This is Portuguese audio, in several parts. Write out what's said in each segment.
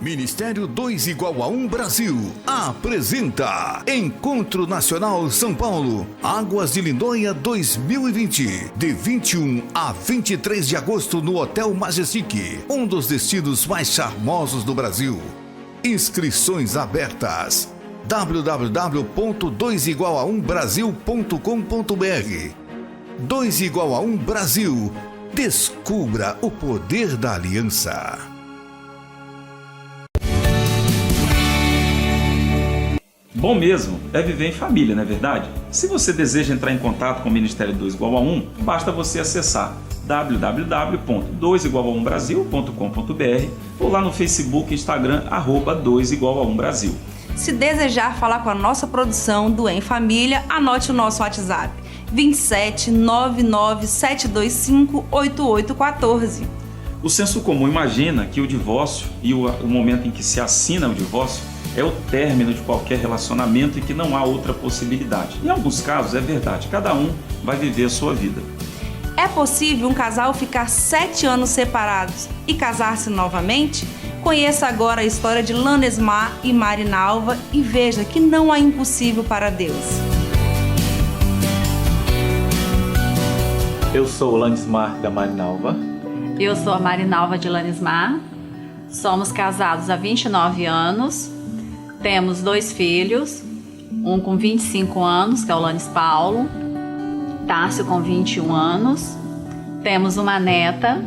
Ministério 2 igual a 1 Brasil apresenta Encontro Nacional São Paulo, Águas de Lindóia 2020, de 21 a 23 de agosto no Hotel Majestic, um dos destinos mais charmosos do Brasil. Inscrições abertas. www.2igual1brasil.com.br 2 igual a 1 Brasil. Descubra o poder da aliança. Bom mesmo é viver em família, não é verdade? Se você deseja entrar em contato com o Ministério 2 igual a 1, basta você acessar www.2igual1brasil.com.br ou lá no Facebook e Instagram, @2 igual a 1 Brasil. Se desejar falar com a nossa produção do Em Família, anote o nosso WhatsApp 27 99 725 8814. O senso comum imagina que o divórcio e o momento em que se assina o divórcio é o término de qualquer relacionamento e que não há outra possibilidade. Em alguns casos é verdade, cada um vai viver a sua vida. É possível um casal ficar 7 anos separados e casar-se novamente? Conheça agora a história de Lanesmar e Marinalva e veja que não há impossível para Deus. Eu sou o Lanesmar da Marinalva. Eu sou a Marinalva de Lanesmar. Somos casados há 29 anos. Temos 2 filhos, um com 25 anos, que é o Lanes Paulo, Tássio com 21 anos. Temos uma neta,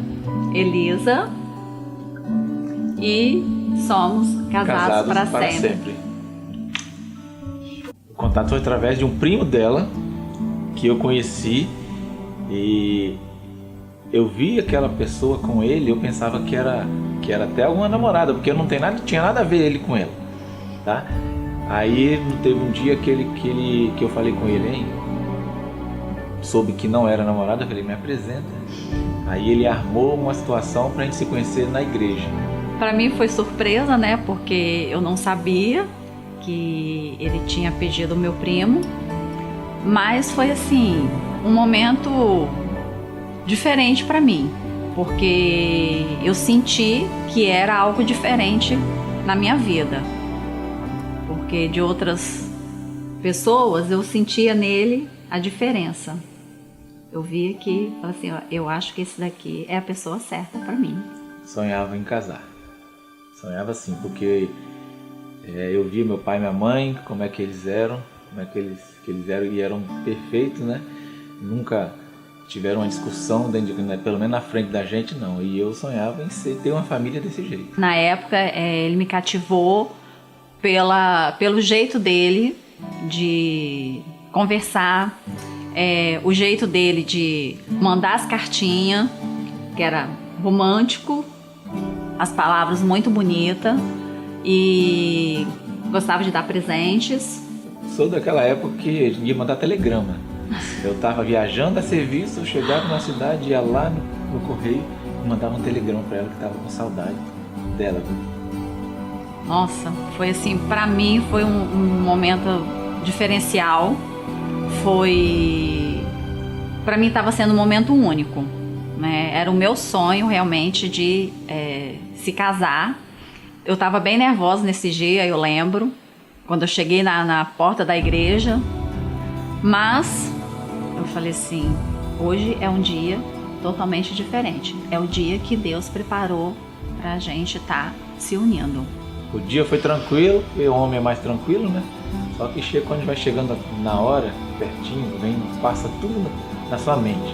Elisa, e somos casados para sempre. O contato foi através de um primo dela, que eu conheci, e eu vi aquela pessoa com ele, eu pensava que era até alguma namorada, porque eu não tinha nada a ver ele com ela. Tá? Aí teve um dia que eu falei com ele, hein? Soube que não era namorado, eu falei, me apresenta. Aí ele armou uma situação pra gente se conhecer na igreja. Para mim foi surpresa, né? Porque eu não sabia que ele tinha pedido o meu primo. Mas foi assim, um momento diferente para mim. Porque eu senti que era algo diferente na minha vida. Porque de outras pessoas eu sentia nele a diferença. Eu via que, assim, eu acho que esse daqui é a pessoa certa para mim. Sonhava em casar. Sonhava assim, porque eu via meu pai e minha mãe, como é que eles eram, eles eram e eram perfeitos, né? Nunca tiveram uma discussão, pelo menos na frente da gente, não. E eu sonhava em ter uma família desse jeito. Na época, ele me cativou pelo jeito dele de conversar, o jeito dele de mandar as cartinhas, que era romântico, as palavras muito bonitas, e gostava de dar presentes. Sou daquela época que ia mandar telegrama. Eu estava viajando a serviço, eu chegava na cidade, ia lá no correio e mandava um telegrama para ela que estava com saudade dela. Nossa, foi assim, pra mim foi um momento diferencial. Pra mim estava sendo um momento único, né? Era o meu sonho realmente de se casar. Eu estava bem nervosa nesse dia, eu lembro, quando eu cheguei na porta da igreja. Mas eu falei assim, hoje é um dia totalmente diferente. É o dia que Deus preparou pra gente estar se unindo. O dia foi tranquilo, porque o homem é mais tranquilo, né? Só que quando vai chegando na hora, pertinho, passa tudo na sua mente.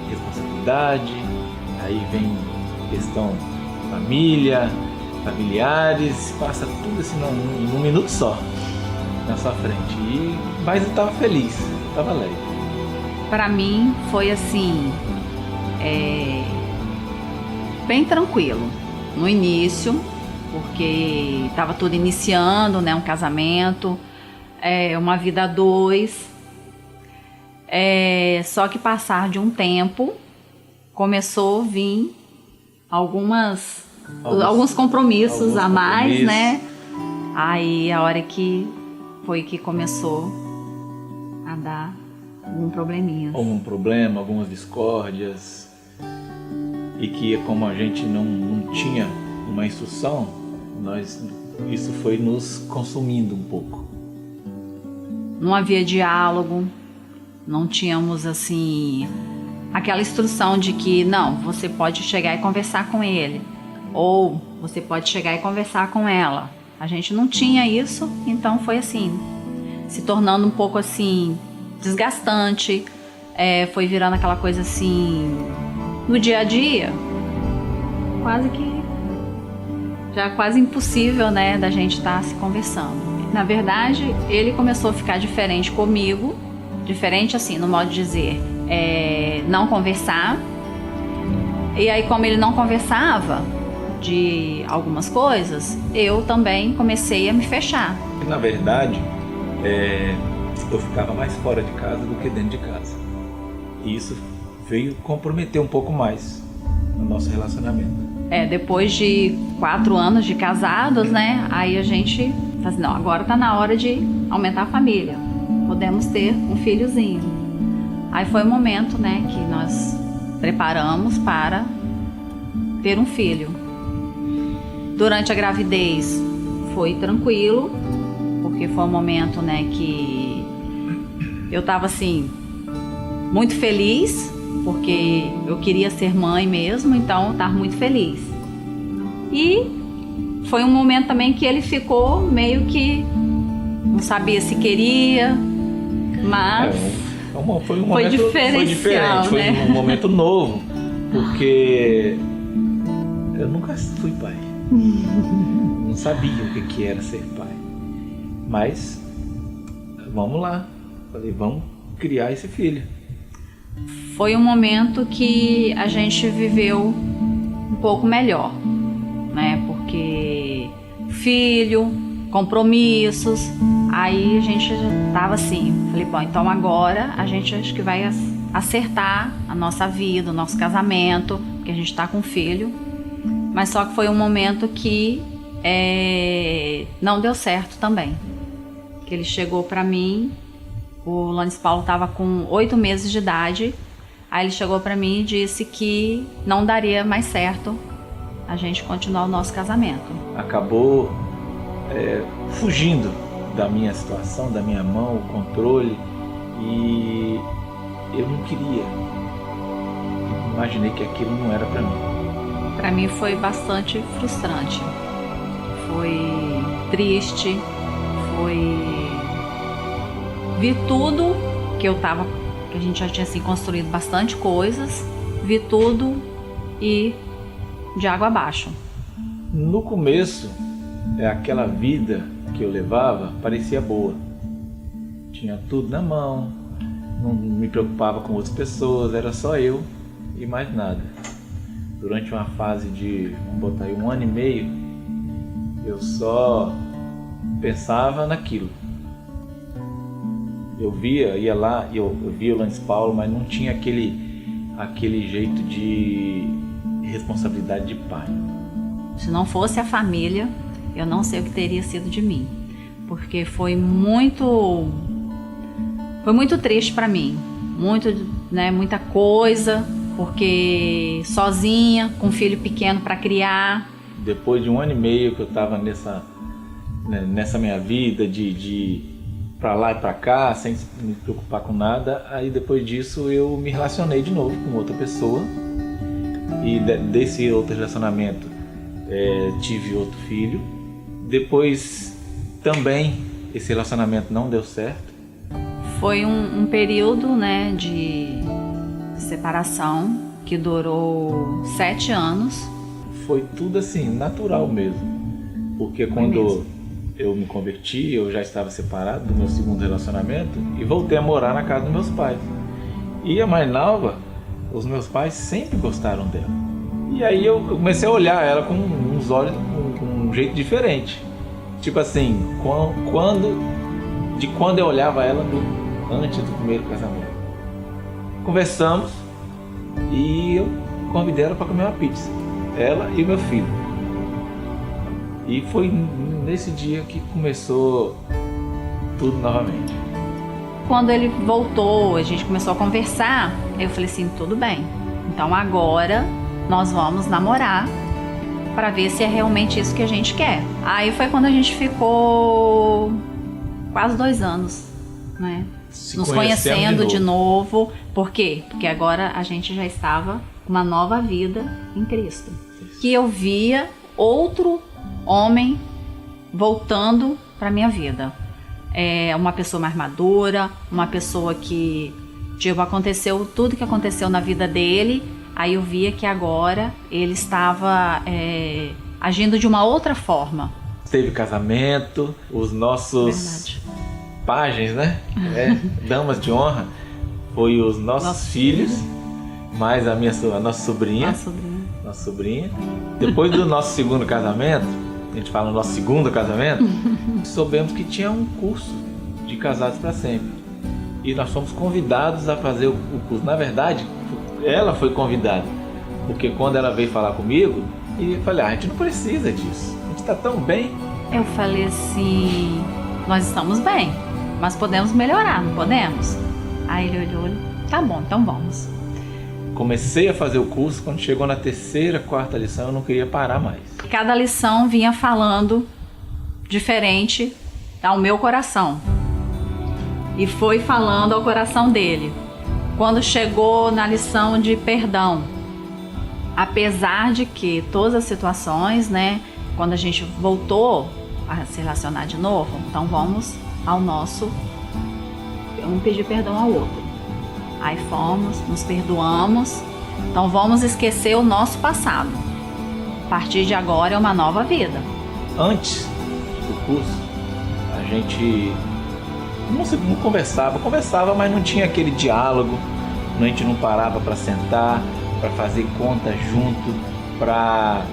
Responsabilidade, aí vem questão família, familiares, passa tudo assim num minuto só na sua frente. Mas eu estava feliz, estava leve. Para mim foi assim, bem tranquilo no início, porque estava tudo iniciando, né, um casamento, uma vida a 2. Só que passar de um tempo começou a vir alguns compromissos a mais, né? Aí a hora que começou a dar algum probleminha. Algum problema, algumas discórdias. E que como a gente não tinha uma instrução, Isso foi nos consumindo um pouco. Não havia diálogo, não tínhamos assim aquela instrução de que não, você pode chegar e conversar com ele, ou você pode chegar e conversar com ela. A gente não tinha isso, então foi assim, se tornando um pouco assim desgastante, foi virando aquela coisa assim no dia a dia, quase impossível, né, da gente estar se conversando. Na verdade, ele começou a ficar diferente comigo, diferente assim, no modo de dizer, não conversar. E aí, como ele não conversava de algumas coisas, eu também comecei a me fechar. Na verdade, eu ficava mais fora de casa do que dentro de casa. E isso veio comprometer um pouco mais o nosso relacionamento. Depois de 4 anos de casados, né? Aí a gente falou assim, não, agora tá na hora de aumentar a família. Podemos ter um filhozinho. Aí foi o momento, né, que nós preparamos para ter um filho. Durante a gravidez foi tranquilo, porque foi um momento, né, que eu tava assim, muito feliz, porque eu queria ser mãe mesmo, então eu tava muito feliz. E foi um momento também que ele ficou meio que não sabia se queria, mas foi diferente, né? Foi um momento novo, porque eu nunca fui pai. Não sabia o que era ser pai. Mas vamos lá, falei, vamos criar esse filho. Foi um momento que a gente viveu um pouco melhor, né? Porque filho, compromissos, aí a gente já tava assim, falei, bom, então agora a gente acho que vai acertar a nossa vida, o nosso casamento, porque a gente tá com filho. Mas só que foi um momento que não deu certo também. Que ele chegou pra mim, o Lanes Paulo tava com 8 meses de idade, aí ele chegou pra mim e disse que não daria mais certo a gente continuar o nosso casamento. Acabou fugindo da minha situação, da minha mão, o controle, e eu não queria. Imaginei que aquilo não era pra mim. Pra mim foi bastante frustrante, foi triste, vi tudo que a gente já tinha assim, construído bastante coisas, vi tudo e de água abaixo. No começo, aquela vida que eu levava parecia boa. Tinha tudo na mão, não me preocupava com outras pessoas, era só eu e mais nada. Durante uma fase de, vamos botar aí, 1 ano e meio, eu só pensava naquilo. Eu ia lá, eu via o Lanes Paulo, mas não tinha aquele jeito de responsabilidade de pai. Se não fosse a família, eu não sei o que teria sido de mim, porque foi muito triste para mim, muita coisa, porque sozinha, com um filho pequeno para criar. Depois de 1 ano e meio que eu estava nessa minha vida de para lá e para cá, sem me preocupar com nada, aí depois disso eu me relacionei de novo com outra pessoa, e desse outro relacionamento tive outro filho. Depois também esse relacionamento não deu certo. Foi um período, né, de separação que durou 7 anos. Foi tudo assim, natural mesmo, porque quando eu me converti, eu já estava separado do meu segundo relacionamento e voltei a morar na casa dos meus pais. E a mais nova, os meus pais sempre gostaram dela. E aí eu comecei a olhar ela com uns olhos, com um jeito diferente. Tipo assim, quando eu olhava ela antes do primeiro casamento. Conversamos e eu convidei ela para comer uma pizza. Ela e meu filho. E foi nesse dia que começou tudo novamente. Quando ele voltou, a gente começou a conversar, eu falei assim, tudo bem, então agora nós vamos namorar para ver se é realmente isso que a gente quer. Aí foi quando a gente ficou quase 2 anos, né? Nos conhecendo de novo. Por quê? Porque agora a gente já estava com uma nova vida em Cristo. Que eu via outro homem voltando para minha vida. Uma pessoa mais madura, uma pessoa que, tipo, aconteceu tudo que aconteceu na vida dele. Aí eu via que agora ele estava agindo de uma outra forma. Teve casamento, os nossos pajens, né? Damas de honra, foi os nossos filhos, mais a nossa sobrinha. Nossa sobrinha. Depois do nosso segundo casamento, a gente fala no nosso segundo casamento, soubemos que tinha um curso de casados para sempre. E nós fomos convidados a fazer o curso. Na verdade, ela foi convidada, porque quando ela veio falar comigo, eu falei, a gente não precisa disso, a gente está tão bem. Eu falei assim, nós estamos bem, mas podemos melhorar, não podemos? Aí ele olhou, tá bom, então vamos. Comecei a fazer o curso, quando chegou na 3ª, 4ª lição, eu não queria parar mais. Cada lição vinha falando diferente ao meu coração. E foi falando ao coração dele. Quando chegou na lição de perdão, apesar de que todas as situações, né, quando a gente voltou a se relacionar de novo, então vamos pedir perdão ao outro. Aí fomos, nos perdoamos, então vamos esquecer o nosso passado. A partir de agora é uma nova vida. Antes do curso, a gente não conversava, mas não tinha aquele diálogo, a gente não parava para sentar, para fazer conta junto, para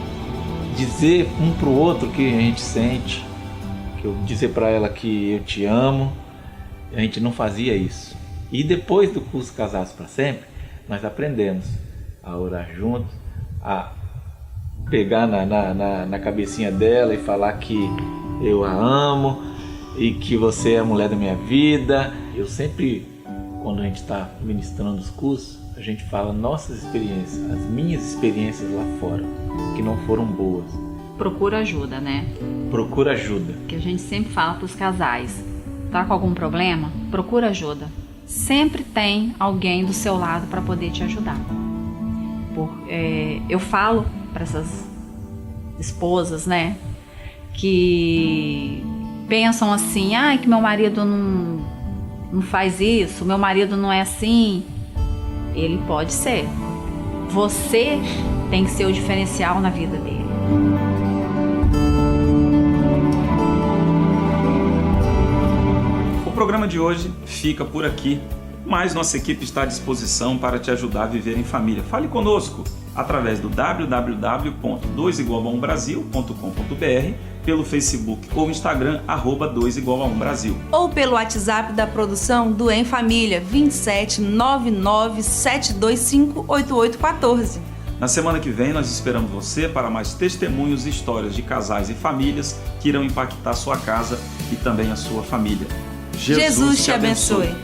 dizer um pro outro o que a gente sente, que eu dizer para ela que eu te amo. A gente não fazia isso. E depois do curso Casados para Sempre, nós aprendemos a orar juntos, a pegar na cabecinha dela e falar que eu a amo e que você é a mulher da minha vida. Eu sempre, quando a gente está ministrando os cursos, a gente fala nossas experiências, as minhas experiências lá fora, que não foram boas. Procura ajuda, né? Procura ajuda. Que a gente sempre fala para os casais, tá com algum problema? Procura ajuda. Sempre tem alguém do seu lado para poder te ajudar. Eu falo para essas esposas, né, que pensam assim, que meu marido não faz isso, meu marido não é assim. Ele pode ser. Você tem que ser o diferencial na vida dele. O programa de hoje fica por aqui, mas nossa equipe está à disposição para te ajudar a viver em família. Fale conosco através do www.2igual1brasil.com.br, pelo Facebook ou Instagram, @2igual1brasil. Ou pelo WhatsApp da produção do Em Família, 27 99 725 8814. Na semana que vem nós esperamos você para mais testemunhos e histórias de casais e famílias que irão impactar sua casa e também a sua família. Jesus te abençoe.